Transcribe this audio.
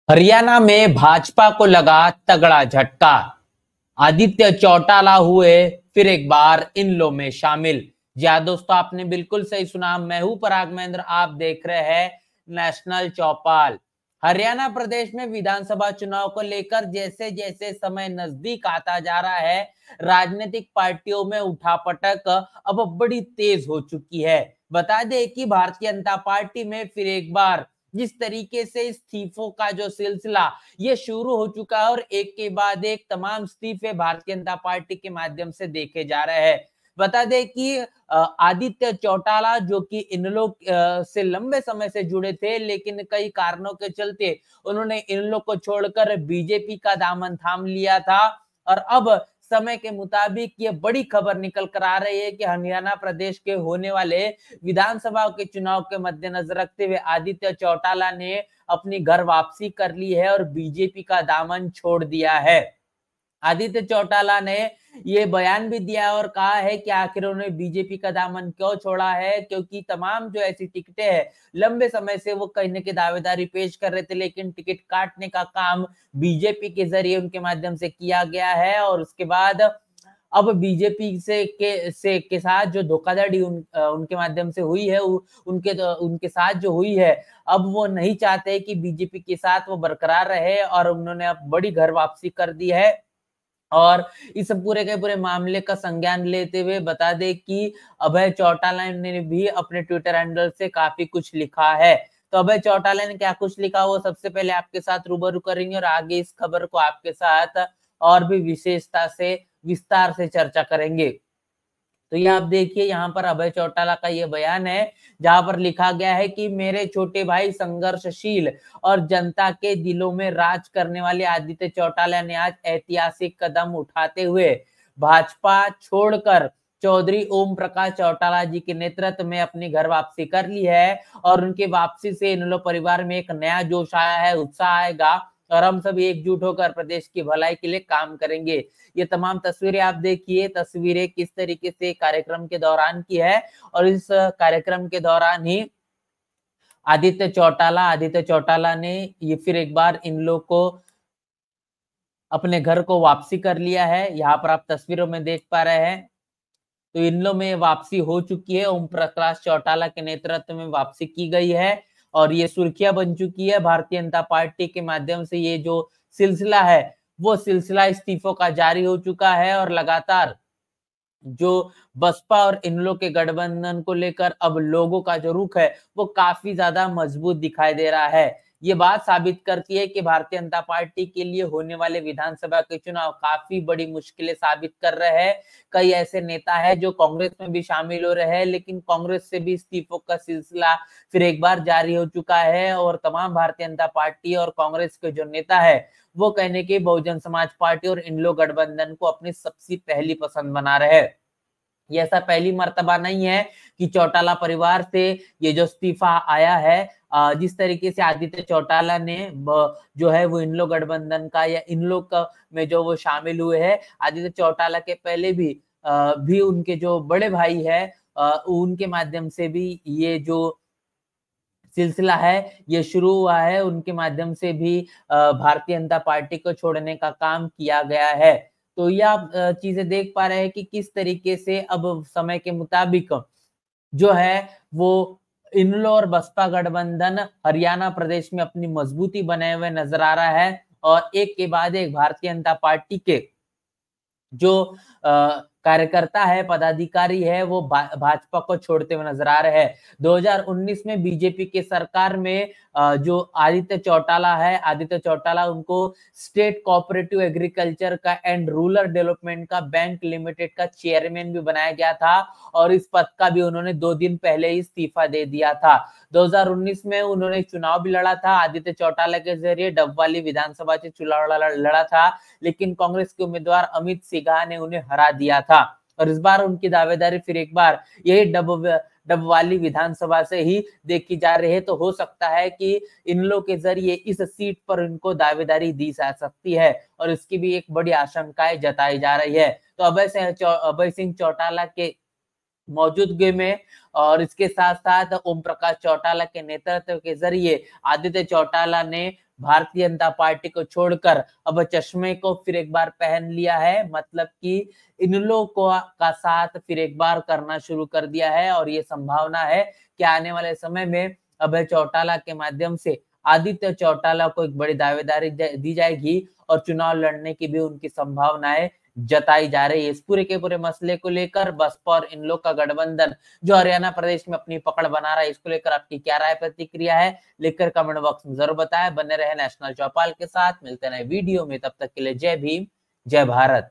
हरियाणा में भाजपा को लगा तगड़ा झटका। आदित्य चौटाला हुए फिर एक बार इन लो में शामिल। जी हाँ दोस्तों, आपने बिल्कुल सही सुना। मैं हूं पराग महेंद्र, आप देख रहे हैं नेशनल चौपाल। हरियाणा प्रदेश में विधानसभा चुनाव को लेकर जैसे जैसे समय नजदीक आता जा रहा है, राजनीतिक पार्टियों में उठापटक अब बड़ी तेज हो चुकी है। बता दें कि भारतीय जनता पार्टी में फिर एक बार जिस तरीके से इस्तीफों का जो सिलसिला ये शुरू हो चुका है और एक के बाद एक तमाम इस्तीफे भारतीय जनता पार्टी के माध्यम से देखे जा रहे हैं। बता दें कि आदित्य चौटाला जो कि इन लोग से लंबे समय से जुड़े थे, लेकिन कई कारणों के चलते उन्होंने इन लोग को छोड़कर बीजेपी का दामन थाम लिया था। और अब समय के मुताबिक ये बड़ी खबर निकल कर आ रही है कि हरियाणा प्रदेश के होने वाले विधानसभा के चुनाव के मद्देनजर रखते हुए आदित्य चौटाला ने अपनी घर वापसी कर ली है और बीजेपी का दामन छोड़ दिया है। आदित्य चौटाला ने ये बयान भी दिया और कहा है कि आखिर उन्होंने बीजेपी का दामन क्यों छोड़ा है, क्योंकि तमाम जो ऐसी टिकटें हैं लंबे समय से वो कहीं न कहीं दावेदारी पेश कर रहे थे, लेकिन टिकट काटने का काम बीजेपी के जरिए उनके माध्यम से किया गया है। और उसके बाद अब बीजेपी के साथ जो धोखाधड़ी उनके माध्यम से हुई है, उनके साथ जो हुई है, अब वो नहीं चाहते कि बीजेपी के साथ वो बरकरार रहे और उन्होंने अब बड़ी घर वापसी कर दी है। और इस पूरे के पूरे मामले का संज्ञान लेते हुए बता दें कि अभय चौटाला ने भी अपने ट्विटर हैंडल से काफी कुछ लिखा है। तो अभय चौटाला ने क्या कुछ लिखा, वो सबसे पहले आपके साथ रूबरू करेंगे और आगे इस खबर को आपके साथ और भी विशेषता से विस्तार से चर्चा करेंगे। तो ये आप देखिए, यहाँ पर अभय चौटाला का ये बयान है, जहां पर लिखा गया है कि मेरे छोटे भाई संघर्षशील और जनता के दिलों में राज करने वाले आदित्य चौटाला ने आज ऐतिहासिक कदम उठाते हुए भाजपा छोड़कर चौधरी ओम प्रकाश चौटाला जी के नेतृत्व में अपनी घर वापसी कर ली है। और उनकी वापसी से इन लोग परिवार में एक नया जोश आया है, उत्साह आएगा और हम सब एकजुट होकर प्रदेश की भलाई के लिए काम करेंगे। ये तमाम तस्वीरें आप देखिए, तस्वीरें किस तरीके से कार्यक्रम के दौरान की है। और इस कार्यक्रम के दौरान ही आदित्य चौटाला ने ये फिर एक बार इन लोग को अपने घर को वापसी कर लिया है। यहाँ पर आप तस्वीरों में देख पा रहे हैं। तो इन लोग में वापसी हो चुकी है, ओम प्रकाश चौटाला के नेतृत्व में वापसी की गई है और ये सुर्खियां बन चुकी है। भारतीय जनता पार्टी के माध्यम से ये जो सिलसिला है, वो सिलसिला इस्तीफों का जारी हो चुका है और लगातार जो बसपा और इन लोग के गठबंधन को लेकर अब लोगों का जो रुख है, वो काफी ज्यादा मजबूत दिखाई दे रहा है। ये बात साबित करती है कि भारतीय जनता पार्टी के लिए होने वाले विधानसभा के चुनाव काफी बड़ी मुश्किलें साबित कर रहे हैं। कई ऐसे नेता हैं जो कांग्रेस में भी शामिल हो रहे हैं, लेकिन कांग्रेस से भी इस्तीफों का सिलसिला फिर एक बार जारी हो चुका है और तमाम भारतीय जनता पार्टी और कांग्रेस के जो नेता है, वो कहने के बहुजन समाज पार्टी और इन लोग गठबंधन को अपनी सबसे पहली पसंद बना रहे हैं। ये ऐसा पहली मर्तबा नहीं है कि चौटाला परिवार से ये जो इस्तीफा आया है। जिस तरीके से आदित्य चौटाला ने जो है वो इन लोग गठबंधन का या इन लोग का में जो वो शामिल हुए हैं, आदित्य चौटाला के पहले भी उनके जो बड़े भाई है, उनके माध्यम से भी ये जो सिलसिला है ये शुरू हुआ है। उनके माध्यम से भी भारतीय जनता पार्टी को छोड़ने का काम किया गया है। तो ये आप चीजें देख पा रहे हैं कि किस तरीके से अब समय के मुताबिक जो है वो इनलो और बसपा गठबंधन हरियाणा प्रदेश में अपनी मजबूती बनाए हुए नजर आ रहा है। और एक के बाद एक भारतीय जनता पार्टी के जो कार्यकर्ता है, पदाधिकारी है, वो भाजपा को छोड़ते हुए नजर आ रहे हैं। 2019 में बीजेपी की सरकार में जो आदित्य चौटाला उनको स्टेट कोऑपरेटिव एग्रीकल्चर का एंड रूरल डेवलपमेंट का बैंक लिमिटेड का चेयरमैन भी बनाया गया था और इस पद का भी उन्होंने 2 दिन पहले ही इस्तीफा दे दिया था। 2019 में उन्होंने चुनाव भी लड़ा था, आदित्य चौटाला के जरिए डबवाली विधानसभा से चुनाव लड़ा था, लेकिन कांग्रेस के उम्मीदवार अमित सिन्हा ने उन्हें हरा दिया था। और इस बार उनकी दावेदारी फिर एक बार यही डबवाली विधानसभा से ही देखी जा रही है। तो हो सकता है कि इन लोग के जरिए इस सीट पर इनको दावेदारी दी जा सकती है और इसकी भी एक बड़ी आशंकाएं जताई जा रही है। तो अभय सिंह चौटाला के मौजूदगी में और इसके साथ साथ ओम प्रकाश चौटाला के नेतृत्व के जरिए आदित्य चौटाला ने भारतीय जनता पार्टी को छोड़कर अब चश्मे को फिर एक बार पहन लिया है। मतलब कि इन लोगों को का साथ फिर एक बार करना शुरू कर दिया है और ये संभावना है कि आने वाले समय में अभय चौटाला के माध्यम से आदित्य चौटाला को एक बड़ी दावेदारी दी जाएगी और चुनाव लड़ने की भी उनकी संभावनाएं जताई जा रही है। इस पूरे के पूरे मसले को लेकर बसपा और इन लोग का गठबंधन जो हरियाणा प्रदेश में अपनी पकड़ बना रहा है, इसको लेकर आपकी क्या राय प्रतिक्रिया है, लिखकर कमेंट बॉक्स में जरूर बताएं। बने रहे नेशनल चौपाल के साथ, मिलते हैं नए वीडियो में, तब तक के लिए जय भीम, जय भारत।